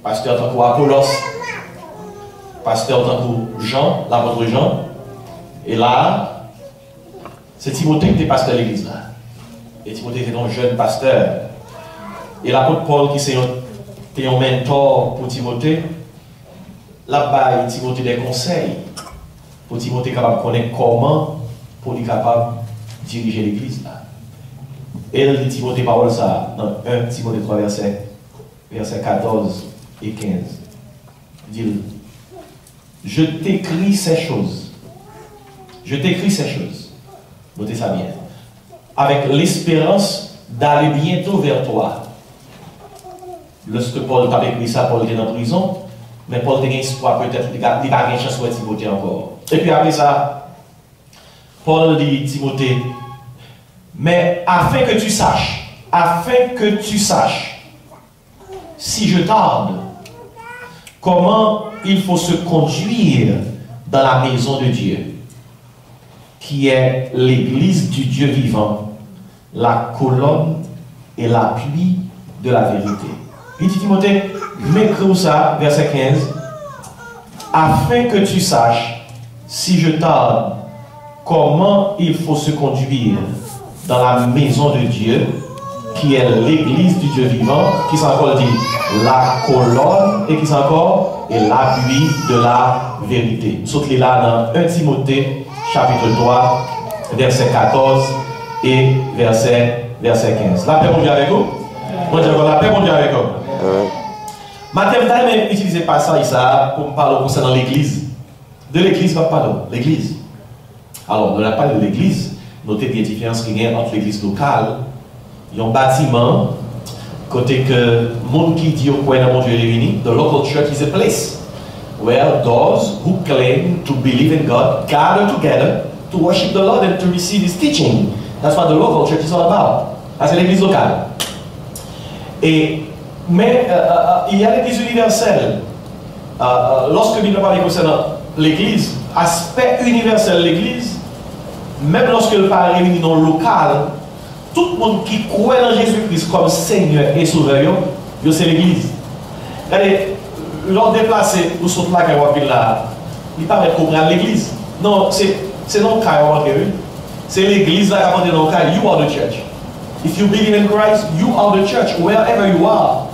pasteur tant qu'Apollos, pasteur tant que Jean, l'apôtre Jean. Et là, c'est Timothée qui était pasteur de l'église là. Et Timothée était un jeune pasteur. Et l'apôtre Paul, qui était un mentor pour Timothée, là-bas, Timothée des conseils pour Timothée capable de connaître comment pour lui capable de diriger l'église là. Et il dit Timothée parole ça dans 1 Timothée 3 verset 14 et 15. Il dit, je t'écris ces choses. Je t'écris ces choses. Notez ça bien. Avec l'espérance d'aller bientôt vers toi. Lorsque Paul t'a écrit ça, Paul était en prison, mais Paul avait espoir peut-être, il n'a pas de chance de Timothée encore. Et puis après ça, Paul dit Timothée, mais afin que tu saches, si je tarde, comment il faut se conduire dans la maison de Dieu, qui est l'église du Dieu vivant, la colonne et l'appui de la vérité. Il dit Timothée, m'écris ça, verset 15, afin que tu saches, si je tarde, comment il faut se conduire dans la maison de Dieu, qui est l'église du Dieu vivant, qui s'en encore dit la colonne et qui s'en encore est l'appui de la vérité. Nous sommes là dans 1 Timothée chapitre 3 verset 14 et verset 15. La paix mon Dieu avec vous. La paix mon Dieu avec vous. Matin, vous avez utilisé pas ça ici pour parler concernant l'église. De l'église, pas parler. L'église. Alors, on n'a pas de l'église. Notez bien la différence qu'il y a entre l'église locale. Il y a un bâtiment, côté que le monde qui dit au coin de mon Dieu réuni, the local church is a place where those who claim to believe in God gather together to worship the Lord and to receive His teaching. That's what the local church is all about. C'est l'église locale. Mais il y a l'église universelle. Lorsque nous parlons concernant l'église, aspect universel de l'église, même lorsque le parle réuni dans le local, tout le monde qui croit en Jésus-Christ comme Seigneur et Sauveur, c'est l'église. Regardez, l'on déplacé, nous sommes là, il paraît qu'on prend l'église. Non, c'est non le cas, c'est l'église là qui est dans le cas. You are the church. If you believe in Christ, you are the church. Wherever you are,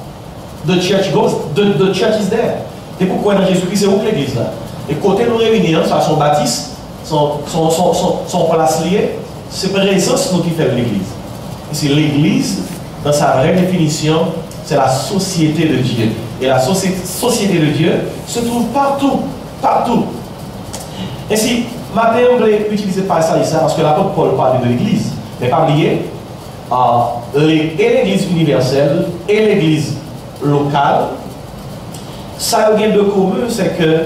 the church goes, the church is there. Et pourquoi dans Jésus-Christ, c'est où l'église là? Et côté nous réunir, ça son baptiste, son place liée, c'est présence nous qui fait l'église. C'est l'église, dans sa vraie définition, c'est la société de Dieu. Et la société de Dieu se trouve partout, partout. Et si, maintenant, on voulait utiliser pas ça ici, parce que l'apôtre Paul parle de l'église, mais pas oublier, et l'église universelle et l'église locale, ça a de commun, c'est que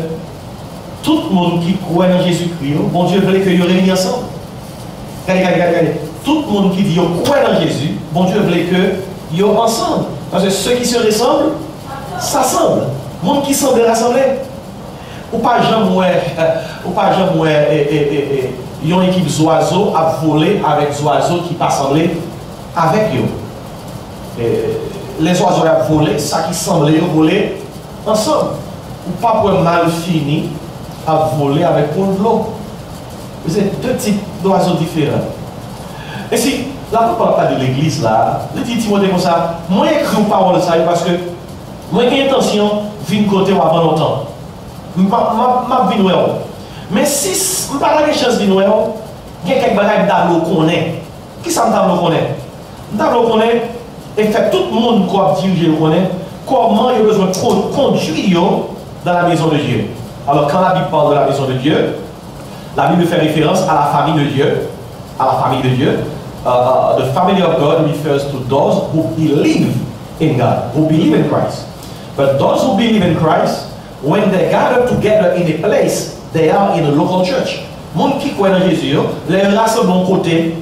tout le monde qui croit en Jésus-Christ, bon Dieu voulait qu'ils réunissent ensemble. Regardez. Tout le monde qui dit qu'ils croient en Jésus, bon Dieu voulait qu'ils soient ensemble. Parce que ceux qui se ressemblent, s'assemblent. Le monde qui semble rassembler. Ou pas jamais, il y a une équipe d'oiseaux à voler avec des oiseaux qui passent avec eux. Les oiseaux à voler, ça qui semble voler ensemble. Ou pas pour un mal fini à voler avec pour l'eau. C'est deux types d'oiseaux différents. Et si la parole de l'église là, le dit Timothée comme ça, moi j'écris une parole ça parce que moi j'ai intention de venir côté avant longtemps. Je ne vais pas. Mais si je n'ai pas la chance de venir, il y a quelques bagages d'abord qu'on est. Qui ça me connaît? D'abord qu'on est et fait tout le monde qui dirige le connaît comment il y a besoin de conduire dans la maison de Dieu. Alors quand la Bible parle de la maison de Dieu, la Bible fait référence à la famille de Dieu. À la famille de Dieu. The family of God refers to those who believe in God, who believe in Christ. But those who believe in Christ, when they gather together in a place, they are in a local church. Les gens qui croient en Jésus, les rassemblent de côté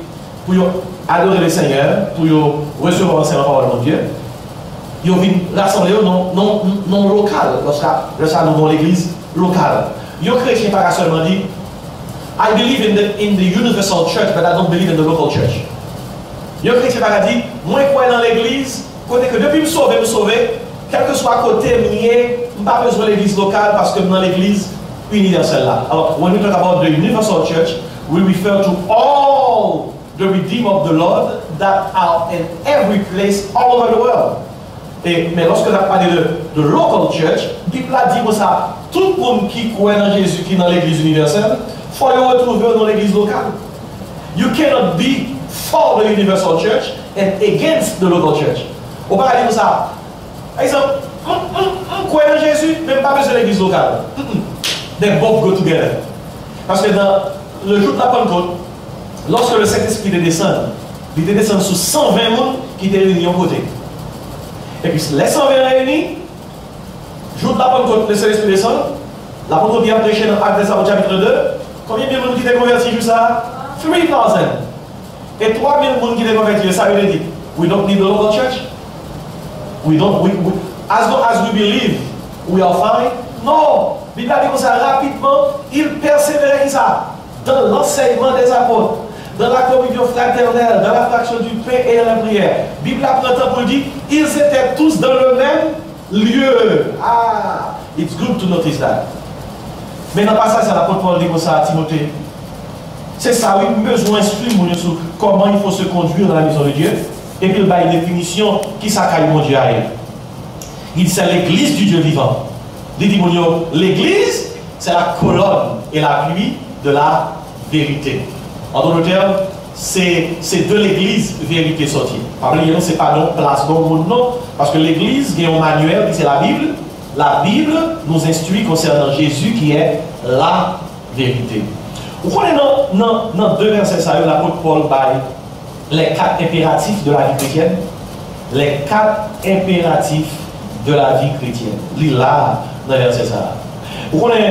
pour adorer le Seigneur, pour recevoir l'enseignement de la parole de Dieu. Ils viennent rassembler non local, lorsque nous avons l'église locale. Les chrétiens pas seulement dit I believe in the universal church, but I don't believe in the local church. Les chrétiens pas dit moi je crois dans l'église, côté que depuis me sauver, quel que soit côté, je n'ai pas besoin de l'église locale parce que dans l'église universelle là. Alors, when we talk about the universal church, we refer to all the redeemed of the Lord that are in every place all over the world. Mais lorsque on a parlé de local church, la Bible a dit comme ça, tout le monde qui croit en Jésus qui est dans l'église universelle, il faut le retrouver dans l'église locale. You cannot be for the universal church and against the local church. On va dire comme ça. Par exemple, on croit en Jésus, même pas besoin de l'église locale. They both go together. Parce que dans le jour de la Pentecôte, lorsque le Saint-Esprit descend, il descend sur 120 personnes qui étaient réunis en côté. Et puis les 120 réunis, jour de la Pentecôte, le Saint-Esprit descend, la Pentecôte vient prêcher dans Actes des Apôtres chapitre 2. Combien de personnes qui étaient convertis juste ça? 3,000. Et 3,000 personnes qui étaient convertis, ça veut dire, we don't need the local church. As long as we believe, we are fine. Non, la Bible dit comme ça rapidement, il persévérait ça dans l'enseignement des apôtres, dans la communion fraternelle, dans la fraction du pain et la prière. La Bible apprend pour dire, ils étaient tous dans le même lieu. Ah, it's good to notice that. Mais dans le passage, l'apôtre Paul dit comme ça à Timothée. C'est ça, oui, besoin d'instruire sur comment il faut se conduire dans la maison de Dieu. Et puis il a une définition qui s'accueille mon Dieu à elle. Il dit c'est l'église du Dieu vivant. L'église, c'est la colonne et l'appui de la vérité. En d'autres termes, c'est de l'église vérité sortie. Rappelez-vous, ce n'est pas donc place dans le monde, non. Parce que l'église, il y a un manuel qui c'est la Bible. La Bible nous instruit concernant Jésus qui est la vérité. Vous connaissez dans deux versets, l'apôtre Paul baille les 4 impératifs de la vie chrétienne. Les 4 impératifs de la vie chrétienne. Là, dans le verset ça. Vous connaissez,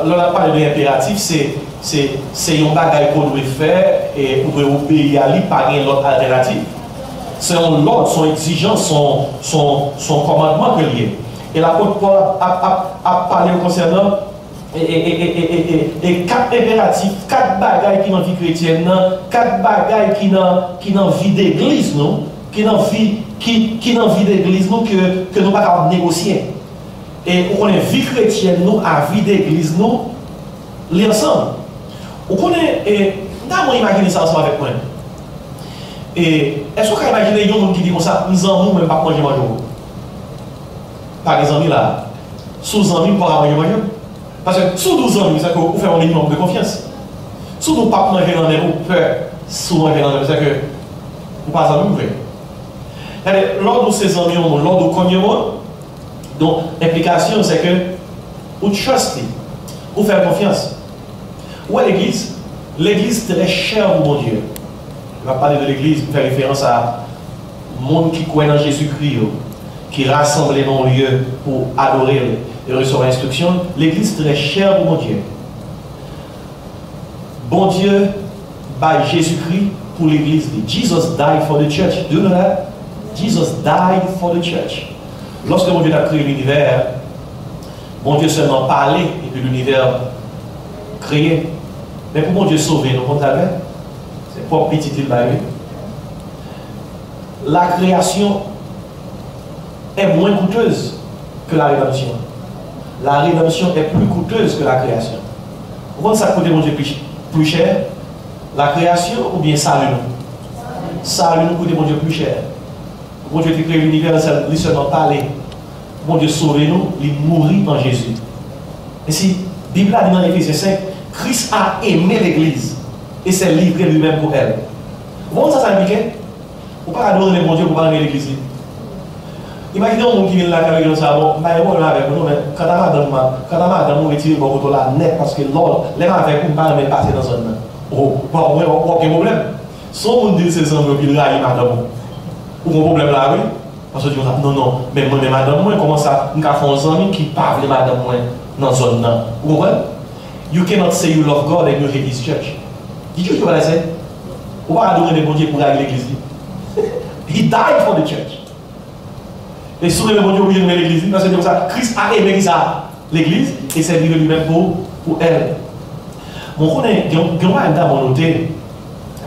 l'on a parlé de l'impératif, c'est un bagage qu'on doit faire et on doit obéir à lui par une autre alternative. C'est un ordre, son exigence, son commandement que lié. Et l'apôtre Paul a parlé concernant et 4 impératifs, 4 bagailles qui dans la vie chrétienne, 4 bagailles qui dans la vie d'église, qui dans la vie d'église que nous ne pouvons pas négocier. Et on connaît vie chrétienne, nous, à vie d'église, nous, les ensemble. On connaît, et nous imaginer ça ensemble avec moi. Et est-ce qu'on peut imaginer un monde qui dit comme ça, nous n'avons même pas manger manger. Par exemple, là, sous amis, pour manger manger. Parce que sous 12 ans, c'est qu'on fait un minimum de confiance. Sous nous pas manger dans les roues, peur, sous manger dans les roues, c'est que nous pas amis vrai. Lors de ces amis, lors de combien mois, donc l'implication c'est que vous trustez, vous faites confiance. Où est l'église? L'église très chère pour mon Dieu. Je vais parler de l'église pour faire référence à monde qui croit en Jésus-Christ, qui rassemble dans un lieu pour adorer et recevoir l'instruction. L'église très chère pour mon Dieu. Bon Dieu, by Jésus-Christ pour l'église. Jesus died for the church. Do you know that? Jesus died for the church. Lorsque mon Dieu a créé l'univers, mon Dieu seulement parlait et puis l'univers créé. Mais pour mon Dieu sauver, nous comptons c'est pas petit il va arriver. La création est moins coûteuse que la rédemption. La rédemption est plus coûteuse que la création. Pourquoi ça coûte mon Dieu plus cher? La création ou bien salut nous? Salut nous coûte mon Dieu plus cher. Mon Dieu a créé l'univers, il seulement parler. Mon Dieu sauver nous, il mourit en Jésus. Et si la Bible a dit dans Éphésiens 5, Christ a aimé l'Église et s'est livré lui-même pour elle. Vous voyez ça implique? Vous ne pouvez pas adorer mon Dieu pour pas aimer l'Église. Imaginez un monde qui vient là, qui vient ça, bon, mais bon, avec nous, mais quand madame nous retire mon couteau là net, parce que l'ordre, les avec nous, pas même passer dans un zone. Oh, aucun problème. Son monde dit ses hommes, il raille madame. Ou un problème là, oui? Parce que non, mais moi, madame, moi, comment ça, nous avons des amis qui parlent de madame, moi, dans cette zone là. Vous comprenez? You cannot say you love God and you hate His church. Did you hear what I said? Vous ne pouvez pas adorer bon Dieu pour aller à l'église. He died for the church. Et si vous aimez bon Dieu, vous aimez l'église, parce que ça, Christ a aimé l'église et s'est livré lui-même pour elle. Mon connaît, il y a un noté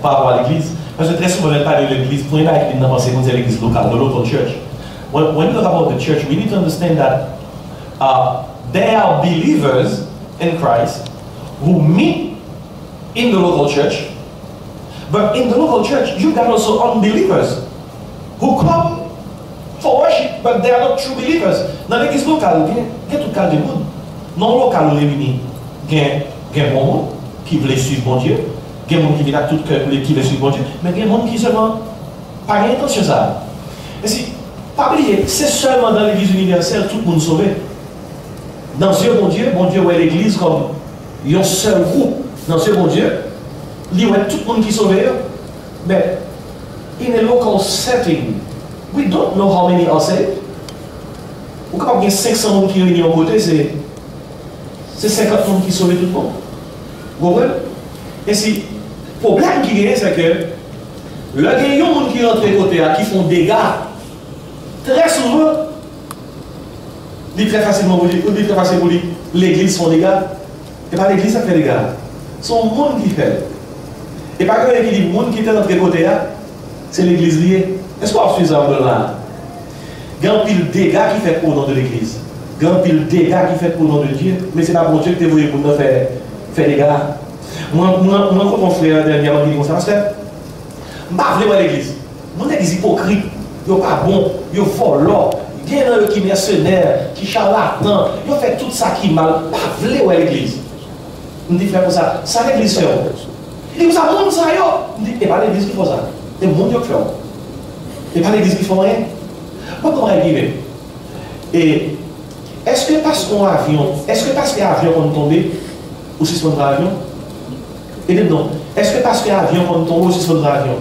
par rapport à l'église, parce que très souvent, on ne parle pas de l'église, pour une église, on pense que c'est l'église locale, de l'autre church. when we talk about the church, we need to understand that there are believers in Christ who meet in the local church, but in the local church, you got also unbelievers who come for worship, but they are not true believers. Dans l'église locale, il y a tout cas de monde. Non local réuni, il y a bon monde qui veut suivre bon Dieu, il y a des gens qui viennent à tout cœur qui veut suivre bon Dieu, mais il y a des gens qui seulement pas intention ça. Et si, pas oublier, c'est seulement dans l'église universelle tout le monde sauvé. Dans ce bon Dieu ouais l'église comme un seul groupe. Dans ce bon Dieu, il y a tout le monde qui est sauvé. Mais in a local setting, we don't know how many are saved. Ou quand il y a 500 personnes qui réunissent en côté, c'est 50 personnes qui sauvent tout le monde. Vous comprenez? Et si, le problème qui est, c'est que le gens qui rentrent de côté, qui font des dégâts, très souvent, il est très facilement pour l'église font des dégâts. Et pas l'église qui fait des dégâts. C'est le monde qui fait. Et pas quelqu'un qui dit le monde qui est rentré de côté, c'est l'église liée. Est-ce qu'on a fait ça là? Grand pile dégâts qui fait au nom de l'église. Grand pile dégâts qui fait au nom de Dieu. Mais c'est pas pour Dieu que tu voulais pour nous faire des dégâts. Moi, quand mon frère dernièrement dit comme ça, parce que je ne veux pas l'église. Mon église hypocrite, il n'est pas bon, il est volant, il y a des qui sont mercenaires, qui sont charlatans, il fait tout ça qui est mal. Je ne veux pas l'église. Je dis frère pour ça, ça l'église fait. Il dit, ça, monde ça, je dis, c'est pas l'église qui fait ça. C'est le monde qui fait. C'est pas l'église qui fait rien. Pas comment elle et est-ce que parce qu'on a avion, est-ce que parce qu'il y a avion qu'on est tombé, ou suspendre l'avion? Et non. Est-ce que parce qu'il y a avion qu'on est tombé, ou suspendre l'avion?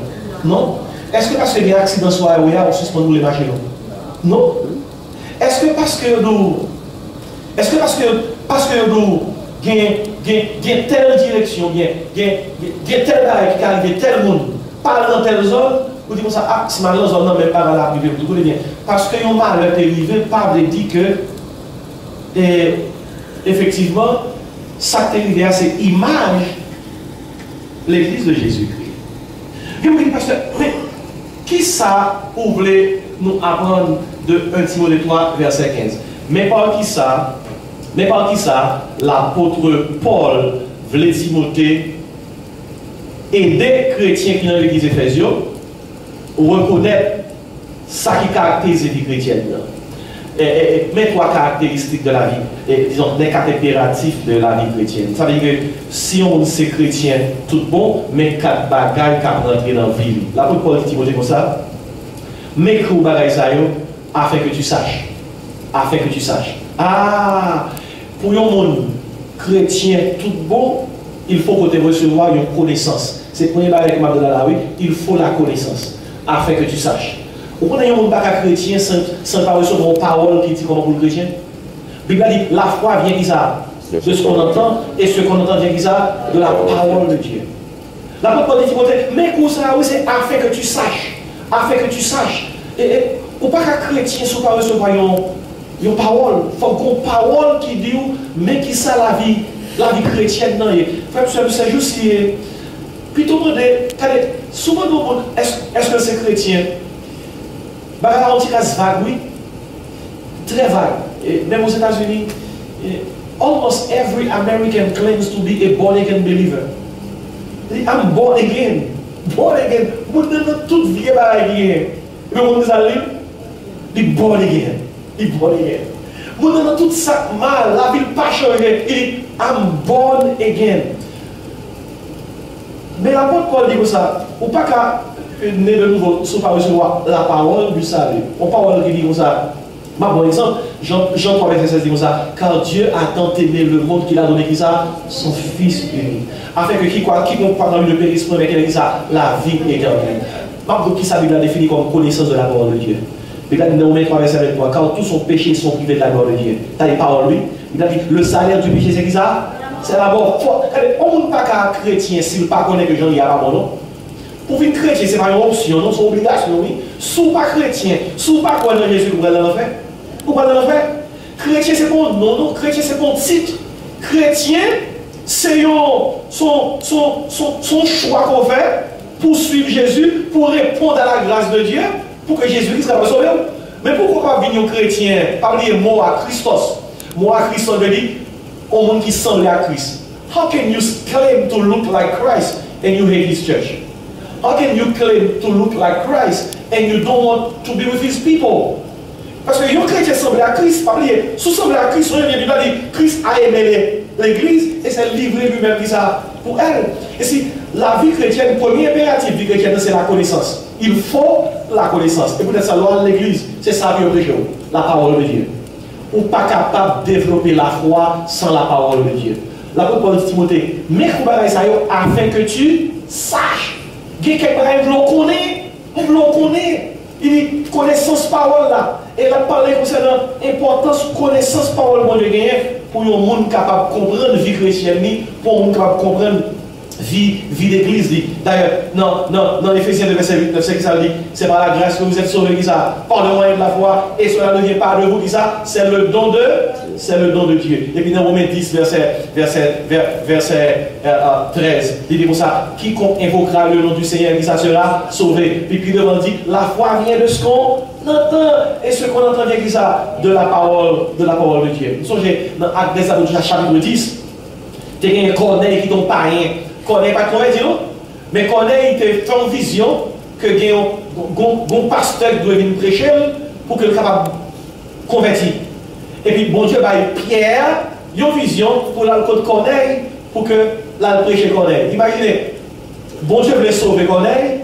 Non. Est-ce que parce qu'il y a un accident sur l'aéroport, ou suspendre les machines? Non. Est-ce que parce que nous, gagne telle direction, gagne telle barrière qui arrive, tel monde, parle dans telle zone, vous dites comme ça, ah, si malheureusement, on n'a même pas la privé, vous comprenez bien. Parce que yon malheur est arrivé, pas de dire que, effectivement, ça qui est arrivé, c'est l'image l'église de Jésus-Christ. Je me dis, pasteur, mais qui ça vous voulez nous apprendre de 1 Timothée 3, verset 15? Mais par qui ça, l'apôtre Paul voulait Timothée aider chrétiens qui sont dans l'église d'Éphésiens reconnaître ça qui caractérise la vie chrétienne. Mais trois caractéristiques de la vie, disons, des impératifs de la vie chrétienne. Ça veut dire que si on est chrétien, tout bon, mais quatre bagailles qui rentrent dans la vie. L'apôtre Paul dit Timothée comme ça, mais que vous bagailles ça, afin que tu saches. Afin que tu saches. Ah, pour un monde chrétien tout bon, il faut que tu recevoir une connaissance. C'est le premier bagage que m'a donné là, oui, il faut la connaissance. Afin que tu saches. Vous connaissez un monde chrétien sans pas recevoir une parole qui dit comment pour le chrétien? La Bible dit la foi vient de ça, de ce qu'on entend, et ce qu'on entend vient de ça, de la parole de Dieu. L'apôtre Paul dit mais pour ça, oui, c'est afin que tu saches. Afin que tu saches. Et ou pas qu'un chrétien soit pas recevoir une parole. Il faut qu'on parole qui dit, mais qui ça la vie chrétienne. Frère, c'est juste si. Puis tout le monde, souvent, est-ce que c'est chrétien? On dit vague, oui. Très vague. Et même aux États-Unis, almost every American claims to be a born again believer. I'm born again. Born again. Vous devez toute vie pareil. Mais on nous a dit, born again. Born again. Vous devez tout ça mal. La vie pas changé. Il dit, I'm born again. Mais l'apôtre Paul dit comme ça, ou pas qu'à né de nouveau, si on pas recevoir la parole du salut. On parle qui dit comme ça. Ma bon exemple, Jean 3, verset 16 dit comme ça, car Dieu a tant aimé le monde qu'il a donné qui ça, son Fils unique. Afin que quiconque croit dans lui ne périsse point, mais qu'il ait ça, la vie éternelle. Ma bon qui ça, Bible a défini comme connaissance de la parole de Dieu. Il a dit dans 3, verset 23, car tous son péché sont privés de la gloire de Dieu. T'as les paroles, lui. Il a dit, le salaire du péché, c'est qui ça? C'est la mort. On ne peut pas qu'un chrétien, s'il ne connaît pas que Jean, il y a pas bon, non? Pour une chrétien, ce n'est pas une option, non, c'est une obligation, oui. Si vous pas chrétien, si vous pas croyez dans Jésus, vous allez l'enfer. Vous allez l'enfer. Chrétien, c'est bon nom, non? Chrétien, c'est bon titre. Chrétien, c'est son choix qu'on fait pour suivre Jésus, pour répondre à la grâce de Dieu, pour que Jésus soit sauvé. Mais pourquoi pas venir aux chrétiens, parler mot à Christos? Mot à Christos veut dire au monde qui semble à Christ. How can you claim to look like Christ and you hate his church? How can you claim to look like Christ and you don't want to be with his people? Parce que les chrétiens semblent à Christ, pas oublier. Si semblent à Christ, on vient de dire Christ a aimé l'église et c'est livré lui-même ça pour elle. Et si la vie chrétienne, le premier impératif de la vie chrétienne, c'est la connaissance. Il faut la connaissance. Et peut-être ça, loi de l'église, c'est ça qui est la parole de Dieu. Ou pas capable de développer la foi sans la parole de Dieu. L'apôtre Paul dit Timothée, mais ça afin que tu saches. Il y a quelqu'un qui connaît. Il dit connaissance parole là. Et il a parlé concernant l'importance de connaissance parole de Dieu pour un monde capable de comprendre la vie chrétienne, pour un monde capable de comprendre vie d'église. D'ailleurs, dans Éphésiens 2, verset 8, 9, c'est qui ça dit? C'est par la grâce que vous êtes sauvés, qui ça? Par le moyen de la foi, et cela ne vient pas de vous, qui ça? C'est le don de Dieu. Et puis dans Romains 10, verset 13, il dit comme ça, quiconque invoquera le nom du Seigneur, qui ça sera sauvé. Et puis devant dit, la foi vient de ce qu'on entend, et ce qu'on entend vient qui ça? De la parole de Dieu. Vous songez, dans Actes des Apôtres, chapitre 10, il y a un Corneille qui tombe pas rien. Corneille pas converti, mais Corneille il fait une vision que un pasteur doit venir prêcher pour que le capable de convertir. Et puis bon Dieu va Pierre une vision pour la côte Corneille pour que la prêcher Corneille. Imaginez, bon Dieu voulait sauver Corneille,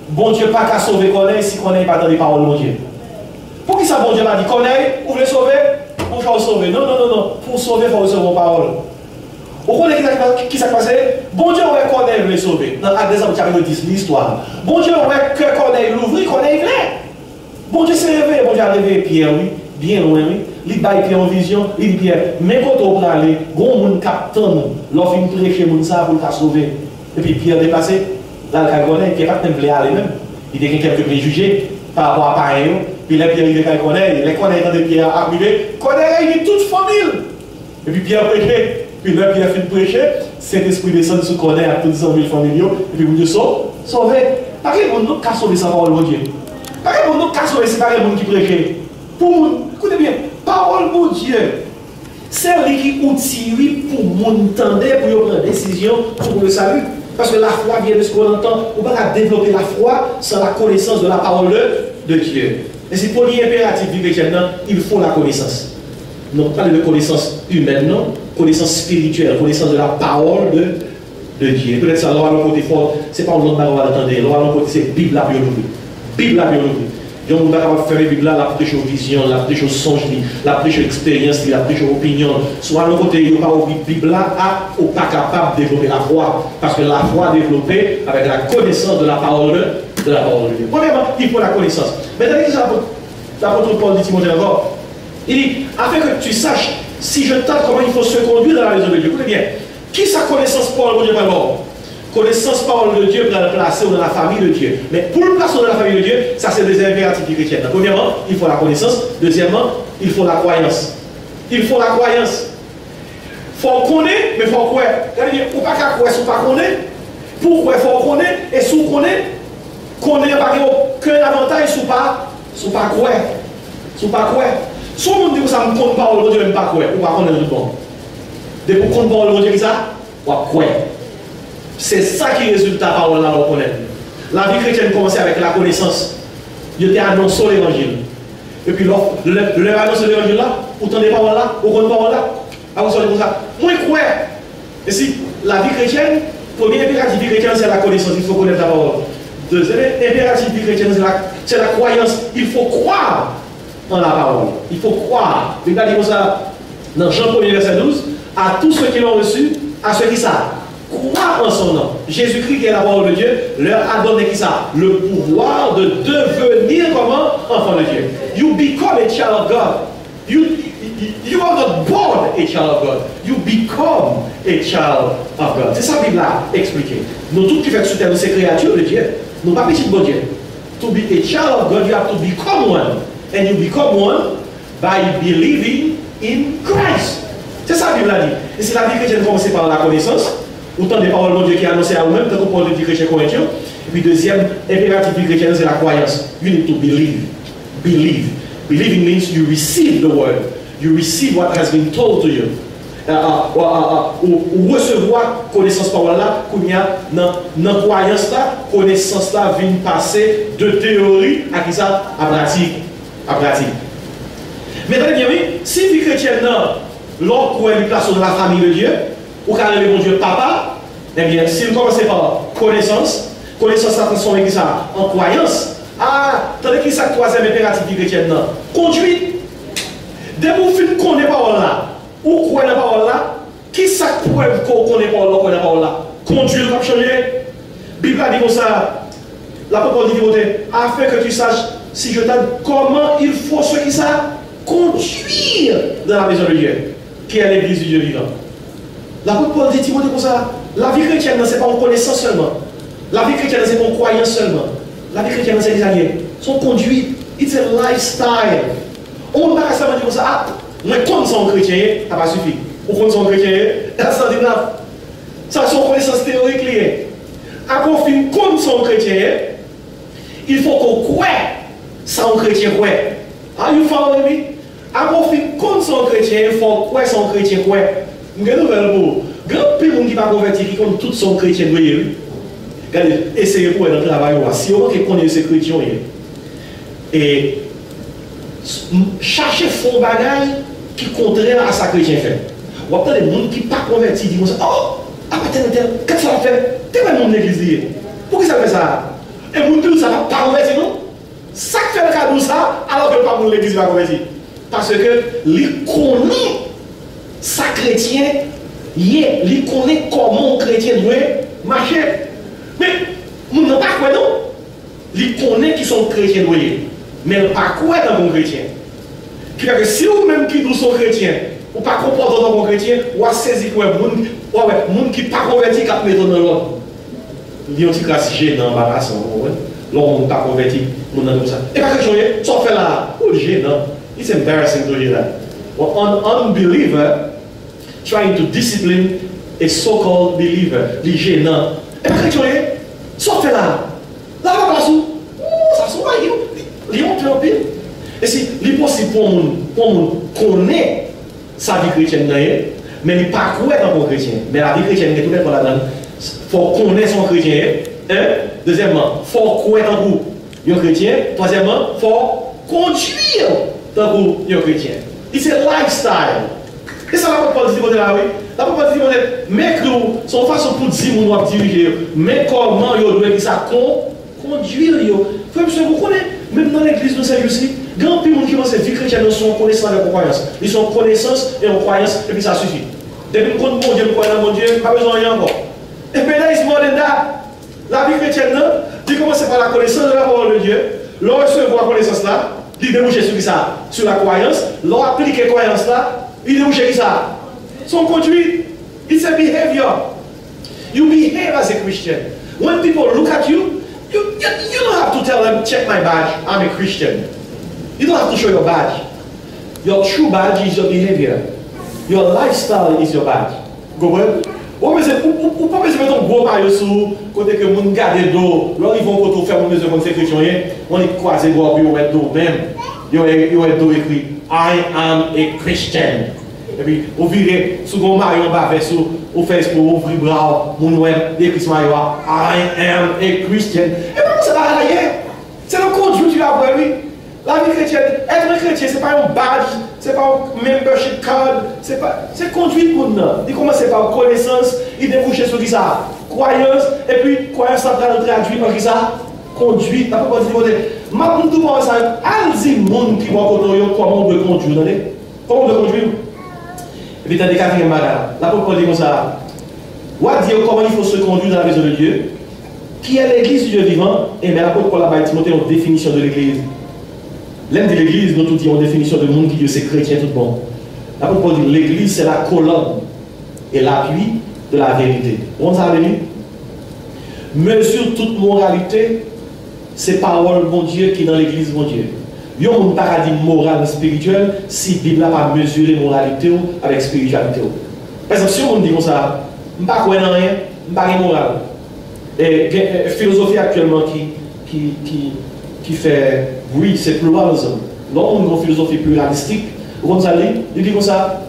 bon Dieu pas qu'à sauver Corneille si Corneille pas dans les paroles de mon Dieu. Pour qui ça bon Dieu m'a dit Corneille, vous voulez sauver? Pour faire sauver. Non. Pour sauver, il faut recevoir vos paroles. Vous connaissez qui s'est passé? Bon Dieu, ouais, Corneille veut sauver. Dans Actes des Apôtres, chapitre 10, l'histoire. Bon Dieu, ouais, que Corneille l'ouvrit, Corneille voulait. Bon Dieu s'est réveillé. Bon Dieu a réveillé Pierre, oui, bien loin, oui. Il baille Pierre en vision. Il dit Pierre, mais quand on peut aller, bon monde capte nous. L'offre une prêcher, mon ça pour le sauver. Et puis Pierre déplacé. Là, le Corneille, Pierre pas voulait aller même. Il était quelqu'un préjugé par rapport à pareil. Puis là, Pierre, il est Corneille. Les Corneille de Pierre arrivé. Corneille, il est toute famille. Et puis Pierre prêchait. Puis là, Pierre fait prêcher, Saint-Esprit descend sur Corneille à tous les 100 000 familiaux, et puis vous dites sauvé. Pas quel monde qui a sauvé sa parole, mon Dieu. Pas quel monde qui a sauvé, c'est pas quel monde qui prêchait. Pour monde, écoutez bien, parole, mon Dieu, c'est lui qui outille pour monde tendre, pour prendre des décisions pour le salut. Parce que la foi vient de ce qu'on entend. On ne peut pas développer la foi sans la connaissance de la parole de Dieu. Et c'est pour l'impératif du chrétien, il faut la connaissance. Non pas de connaissance humaine, non, connaissance spirituelle, connaissance de la parole de Dieu. Peut-être ça, l'on a côté fort, c'est pas un autre parole d'attendre, l'on a côté c'est Bible la biologie. Bible la biologie. Donc on va faire la Bible là, la prêche aux visions, la prêche aux songes, la prêche aux expériences, la prêche aux opinions. Soit l'autre côté, il n'y a pas la Bible là, ou pas capable de développer la foi. Parce que la foi développée avec la connaissance de la parole de Dieu. Premièrement, il faut la connaissance. Mais dans l'apôtre Paul dit Timothée encore, il dit, afin que tu saches, si je t'aide comment il faut se conduire dans la maison de Dieu. Écoutez bien, qui sa connaissance parole de Dieu d'abord? Connaissance parole de Dieu pour la placer dans la famille de Dieu. Mais pour le placer dans la famille de Dieu, ça c'est des impératifs du chrétien. Premièrement, il faut la connaissance. Deuxièmement, il faut la croyance. Il faut la croyance. Il faut connaître, mais il faut croire. C'est-à-dire, il ne faut pas croire si on ne pas connaître. Pourquoi il faut connaître? Et si on connaît, connaître n'a aucun avantage si on ne pas croire. Si on ne pas croire. Si on dit que ça ne compte pas, on ne peut pas croire. On va connaître le bon. Dès qu'on compte pas, on dit ça, on va croire. C'est ça qui résulte de la parole là, on connaît. La vie chrétienne commence avec la connaissance. Dieu t'a annoncé l'évangile. Et puis, le annonce l'évangile là, autant des paroles là, autant de paroles là, à vous sortir comme ça. Moi, je crois. Et si la vie chrétienne, premier impératif de vie chrétienne, c'est la connaissance. Il faut connaître la parole. Deuxième impératif de vie chrétienne, c'est la croyance. Il faut croire en la parole. Il faut croire. Regardez comme ça, dans Jean 1er, verset 12, à tous ceux qui l'ont reçu, à ceux qui savent. Croire en son nom. Jésus-Christ, qui est la parole de Dieu, leur a donné qui ça? Le pouvoir de devenir comment? Enfant de Dieu. You become a child of God. You are not born a child of God. You become a child of God. C'est ça que la Bible a expliqué. Nous, tout qui fait sur terre, c'est créature de Dieu. Nous, pas petit bon Dieu. To be a child of God, you have to become one. And you become one by believing in Christ. C'est ça que la Bible a dit. Et si la vie chrétienne commence par la connaissance, autant des paroles de Dieu qui est annoncé à vous-même, tant qu'on parle de chrétien corinthien. Et puis deuxième impératif du chrétien, c'est la croyance. You need to believe. Believe. Believing means you receive the word. You receive what has been told to you. Ou recevoir connaissance parole là, qu'on y a dans croyance là, connaissance là vient passer de théorie à qui ça à pratique. Mais très bien, oui, si vie chrétienne non, l'on est place dans la famille de Dieu, ou quand le bon Dieu papa, eh bien, si vous commencez par connaissance ça transforme ça en croyance. Ah, tandis que ça troisième impératif vie chrétienne non, conduite. Dès que vous finissez connaître parole là, ou quoi la parole là, qui ça prouve qu'on connaît parole là, conduire va changer. Bible a dit comme ça, l'apôtre dit Timothée, afin que tu saches si je t'aide comment il faut ce qui ça conduire dans la maison de Dieu, qui est l'église du Dieu vivant. L'apôtre Paul dit Timothée comme ça, la vie chrétienne c'est pas en connaissance seulement, la vie chrétienne c'est pas en croyance seulement, la vie chrétienne c'est des alliés, son conduite, it's a lifestyle. On ne peut pas seulement dire comme ça, ah, moi comme son chrétien, ça n'a pas suffi. Ou comme son chrétien, ça dit là, ça c'est une connaissance théorique liée. À confirmer comme son chrétien, il faut qu'on croit son chrétien croit. Are you following me? À confirmer comme son chrétien, il faut croire son chrétien croit. Je vais vous dire, grand peu de gens qui ne sont pas convertis, qui comme tout son chrétien doit y regardez, essayez pour être dans le travail. Si on connaît ces chrétiens, et chercher fond bagaille qui est contraire à ce que chrétien fait. Ou après des gens qui ne sont pas convertis, ils disent oh, qu'est-ce que ça fait? Tu es dans l'église. Pourquoi ça fait ça? Et les gens qui ne sont pas convertis, non? Ça fait le cadeau ça, alors que pas l'église va convertir. Parce que les connaît sa chrétien, ils connaissent comment un chrétien doit marcher. Mais ils n'ont pas quoi non? Ils connaissent qui sont chrétiens doivent. Mais pas quoi dans mon chrétien. Qui fait que si vous-même qui nous sommes chrétiens, ou pas comporter dans mon chrétien, ou à saisir quoi, moun qui pas converti qui met dans l'autre. Il y a un petit crasse gênant, embarrassant, l'homme pas converti, moun dans ça. Et pas quelque chose, ça fait là, oh gênant. It's embarrassing to hear that. An unbeliever trying to discipline a so-called believer, les gênant. Et pas quelque chose, ça fait là. Là, on va ça se voit, il ont pile. Et si il est possible pour nous connaître sa vie chrétienne, mais il n'est pas croire dans le chrétien. Mais la vie chrétienne, est tout est pour la donne. Il faut connaître son chrétien. Deuxièmement, il faut croire dans le chrétien. Troisièmement, il faut conduire dans le chrétien. C'est un lifestyle. Et ça, la Paul dit là, oui. La Paul dit, mais son façon pour dire, on doit diriger, mais comment il doit ça conduire. Frère, vous connaissez, même dans l'église de Saint-Lucie, grand peu de gens qui pensent que la vie chrétienne sont connaissants de la croyance. Ils sont connaissance et en croyance, et puis ça suffit. Depuis qu'on dit mon Dieu, mon Dieu, pas besoin de rien encore. Et puis là, it's more than that. La vie chrétienne, il commence par la connaissance de la parole de Dieu. L'on recevoir la connaissance là, il débouche sur ça, sur la croyance. L'on applique la croyance là, il débouche sur ça. Son conduite, it's a behavior. You behave as a Christian. When people look at you, you don't have to tell them, check my badge, I'm a Christian. You don't have to show your badge. Your true badge is your behavior. Your lifestyle is your badge. Go on. Ou pas besoin de mettre un gros maillot sous, côté que moun garde dos, là ils vont quand faire une mesure comme c'est chrétien, on est croisé droit puis on met dos même. Yo est dos écrit I am a Christian. Et puis vous virez sous un maillot en bas vers sous au Facebook, ouvrir bras, moun web écrit maillot I am a Christian. Et pas ça va rien. C'est le conduit tu vas voir lui. La vie chrétienne, être chrétien, ce n'est pas un badge, ce n'est pas un membership card, c'est conduite pour nous. Il commence par connaissance, il débouche sur ça, croyance, et puis croyance ça traduit par ça, conduite. La parole dit, ma pour tout ça, elle dit monde qui va comment on doit conduire, comment on doit conduire. Et puis dans le quatrième bagage, la parole dit comme ça, what dit comment il faut se conduire dans la maison de Dieu, qui est l'église du Dieu vivant, et bien la parole là-bas, Timothée, une définition de l'église. L'un de l'église, nous tout dit en définition de monde qui Dieu c'est chrétien tout bon. La Bible dit l'église c'est la colonne et l'appui de la vérité. On s'en dit mesure toute moralité, c'est parole mon Dieu qui est dans l'église mon Dieu. Il y a un paradigme moral et spirituel si la Bible n'a pas mesuré moralité avec spiritualité. Par exemple, si on dit comme ça, je ne sais pas quoi dans rien, je ne sais pas moral. Et philosophie actuellement qui fait, oui, c'est pluralisme. non, on a une philosophie pluralistique, comme ça, il dit comme ça,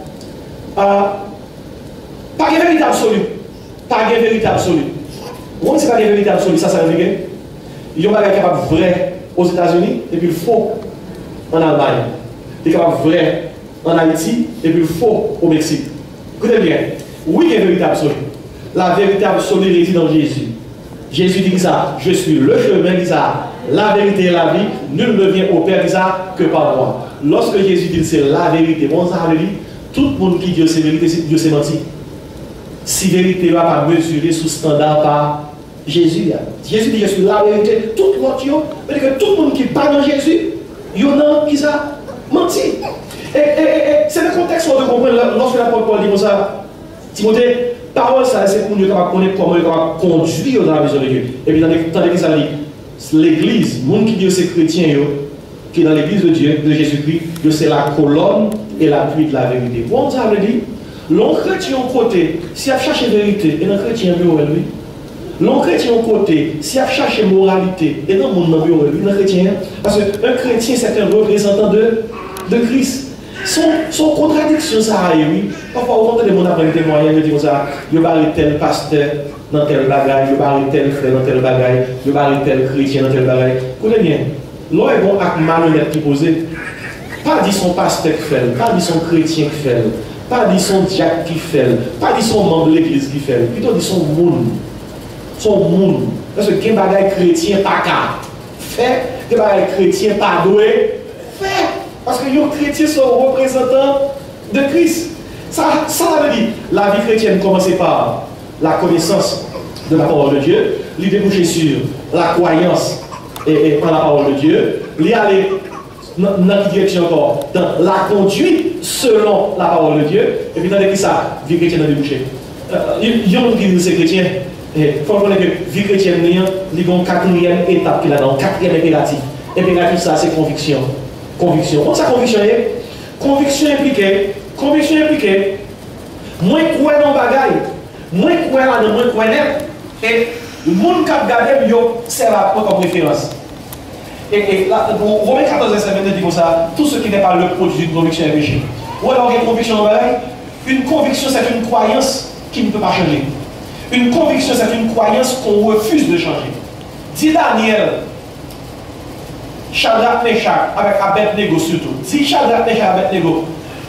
pas de vérité absolue. Pas de vérité absolue. Vous savez pas de vérité absolue, ça veut dire il y a un bagage capable vrai aux États-Unis et puis faux en Allemagne. Il est capable vrai en Haïti et puis faux au Mexique. Écoutez bien, oui, il y a une vérité absolue. La vérité absolue réside en Jésus. Jésus dit ça, je suis le chemin, dit ça, la vérité et la vie, nul ne vient au Père, dit ça, que par moi. Lorsque Jésus dit c'est la vérité, bon, ça veut dire, tout le monde qui dit c'est vérité, Dieu s'est menti. Si vérité va pas mesurer sous standard par Jésus. Jésus dit je suis la vérité, tout le monde, mais que tout le monde qui parle de Jésus, il y en a qui ça menti. Et c'est le contexte où on comprend lorsque l'apôtre Paul dit comme ça, Timothée, parole, ça c'est pour nous connaître comment il va conduire dans la maison de Dieu. Et puis dans l'église, l'église, le monde qui dit c'est chrétien, qui est dans l'église de Dieu, de Jésus-Christ, c'est la colonne et l'appui de la vérité. Bon, ça veut dire, l'on chrétien au côté, si elle cherche la vérité, et le chrétien bureau lui. L'on chrétien au côté, si elle cherche la moralité, et dans le monde bureau lui, le chrétien, parce qu'un chrétien c'est un représentant de Christ. Son contradiction, ça a oui. Parfois, on entend des gens après témoigner, ils disent ça, il va aller tel pasteur dans tel bagaille, il va aller tel frère dans tel bagaille, il va aller tel chrétien dans tel bagaille. Écoutez bien, l'on est bon avec malhonnête qui posait. Pas dit son pasteur qui fait, pas dit son chrétien qui fait, pas dit son diacre qui fait, pas dit son membre de l'église qui fait, plutôt dit son monde. Son monde. Parce que quel bagaille chrétien pas qu'à faire, quel bagaille chrétien pas doué faire. Parce que les chrétiens sont représentants de Christ. Ça veut dire, la vie chrétienne commence par la connaissance de la parole de Dieu, lui déboucher sur la croyance et en la parole de Dieu, lui aller dans la direction encore, dans la conduite selon la parole de Dieu, et puis dans qui ça, vie chrétienne a débouché. Il y a des qui disent c'est chrétien, il faut connaître que vie chrétienne, il y a une quatrième étape qui est là-dedans, quatrième impératif. Impératif, ça c'est conviction. Conviction. Comment ça conviction est? Conviction impliquée. Moi crois dans bagaille. Moi crois là, moi crois net. Et le monde qui a regardé, c'est la propre préférence. Et là, Romains 14 verset 22 dit comme ça, tout ce qui n'est pas le produit d'une conviction est péché. Ou alors une conviction dans bagaille. Une conviction c'est une croyance qui ne peut pas changer. Une conviction c'est une croyance qu'on refuse de changer. Dit Daniel. Shadrach, Meshach, avec Abednego surtout. Si Shadrach, Meshach, Abednego,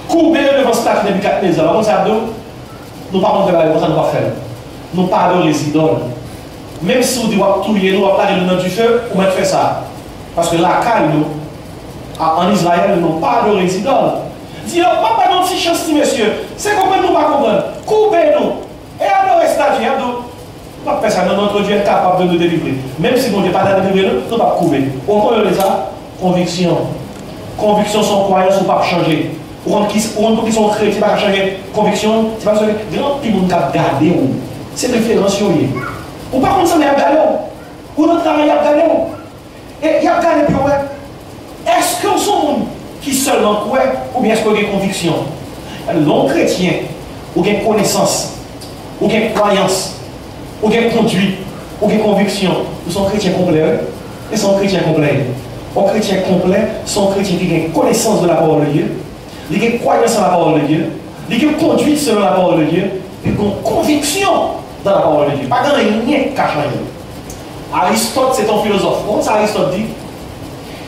courbés devant statue de Nebuchadnezzar, nous ne parlons de la réponse, nous ne pas faire. Nous parlons les idoles. Même si on dit que nous allons parler le nom du feu, on va faire ça. Parce que la caille, en Israël, nous parlons les idoles. Dis, pas de petite chance, monsieur. C'est comme nous ne pas comprendre. Courbez-nous. Et adorez statue. Pas personne, notre Dieu est capable de nous délivrer. Même si mon Dieu n'est pas délivré, nous ne pouvons pas couper. Pourquoi on les a? Conviction. Conviction, son croyance, ou pas changer. Pour qui sont chrétiens, pas changer. Conviction, c'est parce que grand petit monde qui a gardé, c'est référence. Ou pas contre ça, mais il a gardé. Ou notre travail, il a gardé. Et il a gardé, puis est-ce que son monde qui seulement croit, ou bien est-ce qu'il y a une conviction? L'homme chrétien, ou une connaissance, ou une croyance, ou une conduite, ou une conviction, nous sommes chrétiens complets, et sont chrétiens complets. Un chrétien complet, sont chrétiens qui ont une connaissance de la parole de Dieu, qui ont une croyance en la parole de Dieu, qui ont une conduite selon la parole de Dieu, et qui ont une conviction dans la parole de Dieu. Pas grand rien qui cache rien. Aristote, c'est un philosophe. Comment ça Aristote dit?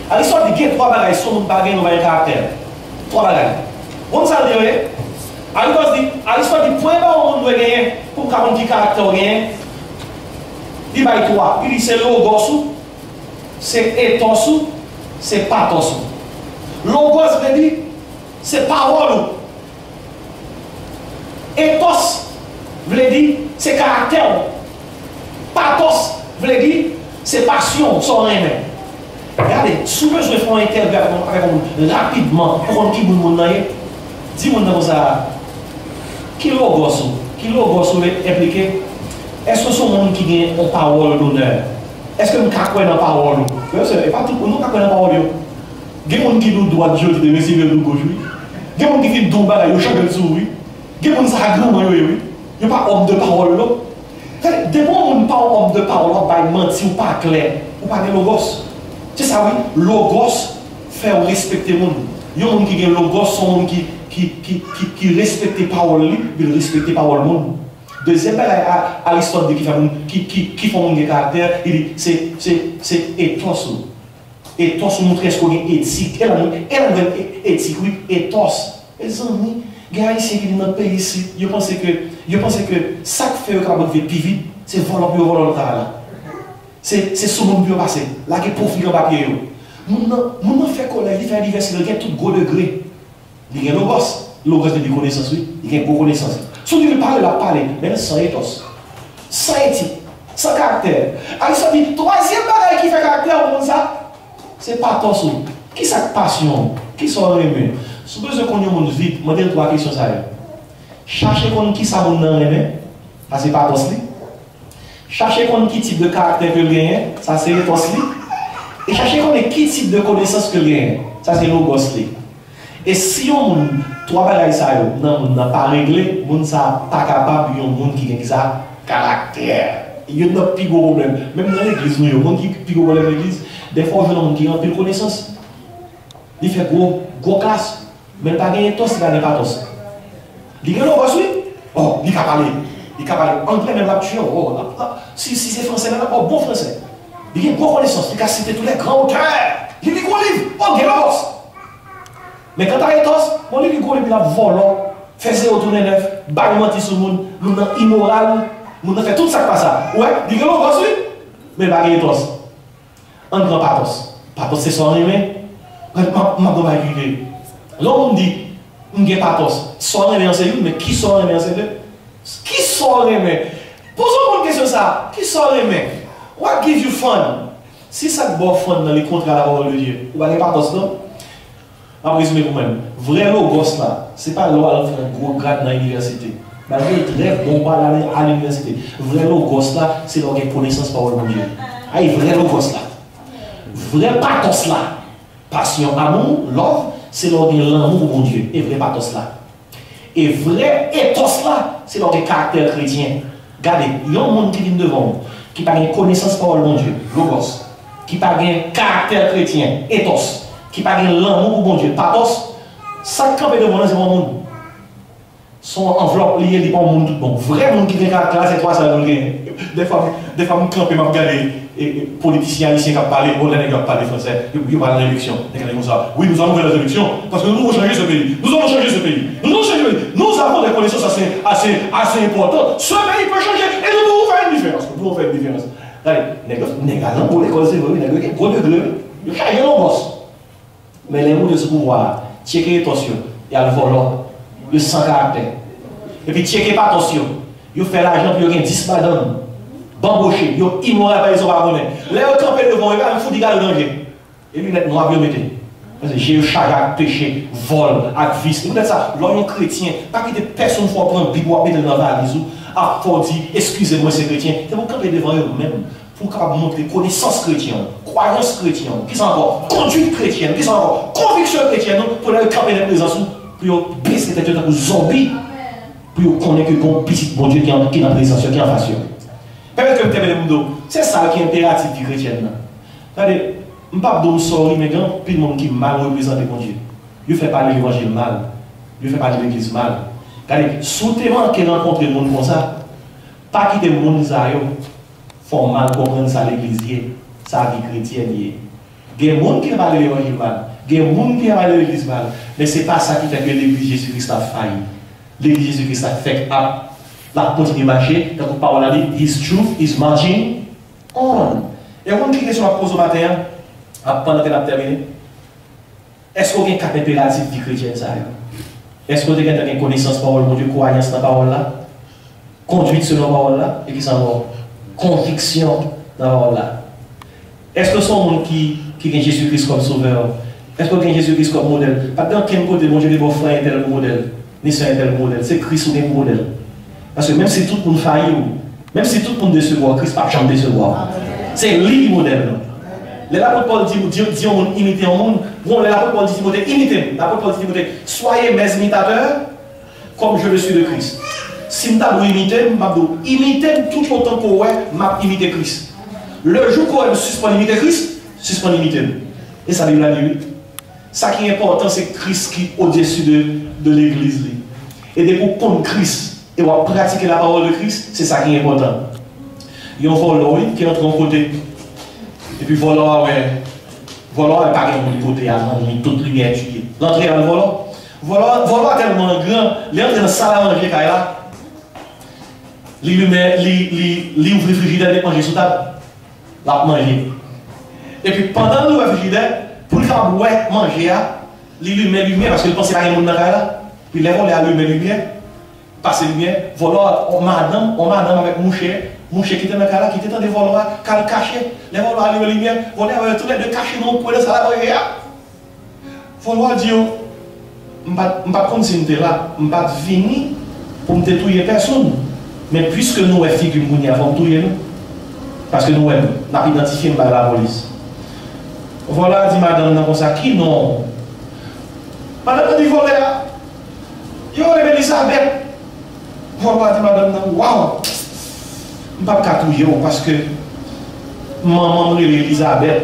Aristote dit qu'il y a trois bagages sur nos bagages, nos caractères. Trois bagages. Comment ça dit? Aristote dit, point pas où on doit gagner pour qu'on ait un caractère. Il va y trois. Il dit c'est logos, c'est ethos, c'est pathos. Logos veut dire c'est parole. Ethos veut dire c'est caractère. Pathos veut dire c'est passion, sans rien. Regardez, si vous besoin de faire un interview avec vous rapidement, pour qui vous m'avez dis-moi ça. Qui logos est impliqué? Est-ce que ce monde qui gagne une parole d'honneur? Est-ce que nous avons une parole? Pas tout le monde a une parole. Il y a des gens qui ont droit de Dieu, qui ont récité le gauche. Il y a des gens qui font des bagages, qui ont chanté sur lui. Il y a des gens qui ont grand, il n'y a pas homme de parole. Des gens qui n'ont pas homme de parole, ils mentent ou pas clair, ou pas de logos. C'est ça, oui. Logos faire respecter le monde. Il y a des gens qui ont le gosse, sont des gens qui respectent les paroles, ils respectent les paroles du monde. Deuxième bagaille, Aristote qui font des caractères, il dit c'est ethos. Ethos montre ce qu'on est éthique. Elle a une éthique, oui, ethos. Les amis, les gars ici qui sont dans le pays ici, je pense que ça qui fait que la vie plus vite, c'est voler le travail. C'est ce monde qui est passé. Là, qui profite de papier. Mon fait collège, il fait l'université, il a tout gros degré. Il a le gosse de connaissance, oui. Il a beaucoup de connaissance. Si tu parles, il a parlé, mais sans ethos, sans éthique, sans caractère. Aristote dit, troisième bagaille qui fait caractère comme ça, c'est pas pathos. Qui ça passion? Qui sont aimés? Si vous avez connu mon vite, je vais vous trois questions. Cherchez qui ça mon nom aimé, ça c'est pathos. Cherchez qui type de caractère que vous gagnez, ça c'est ethos. Et cherchez qui type de connaissance que vous gagnez, ça c'est logos. Et si on trois bagages ça n'a pas réglé, on n'est pas capable de monde qui a ça caractère. Il y a un plus gros problème. Même dans l'église, nous avons un plus gros problème dans l'église. Des fois, je vois qui a un peu de connaissance. Il fait gros classe, mais il n'a pas gagné tous, il n'a pas tous. Il a gagné aussi. Oh, il a parlé. Il a parlé anglais, même la tuer. Oh, si c'est français, même pas bon français. Il a une bonne connaissance. Il a cité tous les grands auteurs. Il a des gros livres. Oh, il a un boss. Mais quand tu as ethos, mon livre il a volé, faisait retourner neuf, barimenti sur le monde, immoral, on a fait tout ça comme ça. Ouais, il y a un boss, oui, mais il n'y a pas ethos. Un grand pathos. Pathos, c'est son aimé. Je ne vais pas dire. L'homme dit, il y a pathos. Son aimé, c'est lui, mais qui son aimé, c'est deux? Qui son aimé? Posons-nous une question ça. Qui son aimé? What gives you fun? Si ça te boit fun dans les contrats de la parole de Dieu, vous avez pathos, non? En résumé pour moi-même, vrai logos là, ce n'est pas l'eau à faire un gros grade dans l'université. Malgré le très bon pas aller à l'université. Vrai logos là, c'est leur connaissance par le Dieu. Aïe, vrai logos là. Vrai pathos là. Passion, amour, love, c'est leur l'amour pour mon Dieu. Et vrai pathos là. Et vrai ethos là, c'est leur caractère chrétien. Regardez, il y a un monde qui vient devant, qui n'a pas une connaissance par le Dieu, logos, qui n'a pas un caractère chrétien, ethos. Qui n'a pas l'amour pour mon Dieu, pathos, ça campe devant nous, c'est mon monde. Son enveloppe liée, il n'est pas un monde tout bon. Vrai monde qui vient à la classe, c'est toi, ça va Des fois, je campe et je regarde les politiciens ici qui parlent, on ne parle pas français, ils parlent de l'élection. Oui, nous allons faire les élections, parce que nous allons changer ce pays. Nous allons changer ce pays. Nous avons des connaissances assez importantes. Ce pays peut changer et nous devons faire une différence. Nous devons faire une différence. Regardez, les gars, pour l'école, c'est vrai, les gars, gros degré, ils ont un boss. Mais les mots de ce pouvoir, checker attention, il y a le volant, le sans caractère. Et puis checker pas attention, il fait l'argent, puis il y a 10 madames, bamboché, il y a immoral, ils sont pas abonnés. Les autres campés devant, ils vont foutre des gars de danger. Et lui, net noir, bien mettez. J'ai eu chagrin, péché, vol, activiste. Et vous êtes ça, l'homme chrétien, pas que des personnes font prendre un bigou, mettre dans la valise, à faut dire, excusez-moi, c'est chrétien. C'est pour camper devant eux-mêmes. Pour capable montrer connaissance chrétienne, croyance chrétienne, qui sont encore conduite chrétienne, qui sont encore conviction chrétienne, pour aller camper dans la présence, pour baisser la tête comme zombie, pour connaître que bon petit bon Dieu qui est en présence, qui est en face. Permettez que je me dise, c'est ça qui est impératif du chrétien. Regardez, je ne vais pas dire sorry, mais il y a plus de monde qui mal représente mon Dieu. Il fait parler de l'évangile mal, il fait parler de l'église mal. Regardez, souterrain qui rencontre le monde comme ça, pas quitter le monde faut mal comprendre ça l'église, sa vie chrétienne. Il y a des gens qui parlent de l'évangile mal, il y a des gens qui parlent de l'église mal, mais ce n'est pas ça qui fait que l'église Jésus-Christ a failli. L'église Jésus-Christ a fait la continue de marcher, donc la parole a dit, His truth is marching on. Et on a une question à poser au matin, pendant que nous avons terminé. Est-ce qu'on a un cap impératif du chrétien? Est-ce qu'on a une connaissance de la parole de Dieu, croyance dans la parole là, conduite selon la parole là, et qui s'en va? Conviction dans la parole là. Est-ce que son monde qui a Jésus-Christ comme sauveur? Est-ce qu'on a Jésus-Christ comme modèle? Pas dans quel côté, mon Dieu, les beaux frères est tel modèle, ni c'est un tel modèle, c'est Christ ou un modèle. Parce que même si tout le monde faillit, même si tout le monde décevoir, Christ ne va jamais décevoir. C'est lui le modèle. L'apôtre Paul dit au monde imiter au monde. Bon, l'apôtre Paul dit Timothée, imitez. L'apôtre Paul dit Timothée, soyez mes imitateurs comme je le suis de Christ. Si je dois imiter, je imitez tout autant que je imite Christ. Le jour où je suspends imiter Christ, suspends imiter. Et ça veut dire Ça qui est important, c'est Christ qui est au-dessus de l'église. Et dès qu'on compte Christ et on va pratiquer la parole de Christ, c'est ça qui est important. Il y a un voleur qui entre en côté. Et puis voleur, ouais. Voleur n'est pas de côté, il toute lumière tuée. L'entrée à le voleur. Voleur est tellement grand, il entre dans la salle à manger, il ouvre le frigidaire et manger sous table. La manger. Et puis pendant le frigidaire, pour le faire manger, il met lumière parce qu'il pense qu'il n'y a rien de là. Puis les voleurs allument lumière, passe lumière, voleur, on madame avec mouché qui était dans le cas qui était dans des voleurs, qui caché, les voleurs allument lumière, voleurs tous les deux cachés dans le point de ça là. Voleur dit, je ne vais pas continuer là, je ne vais pas venir pour me détruire personne. Mais puisque nous sommes figures nous avons tuer nous. Parce que nous avons identifié par la police. Voilà, dit madame, comme ça, qui non? Madame dit voleur. Yo, Elisabeth. Voilà, dit madame, waouh. Je ne vais pas tuer parce que maman est Elisabeth.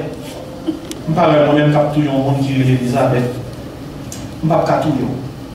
Je ne vais pas même tuer un monde qui est Elisabeth. Je ne vais pas tuer.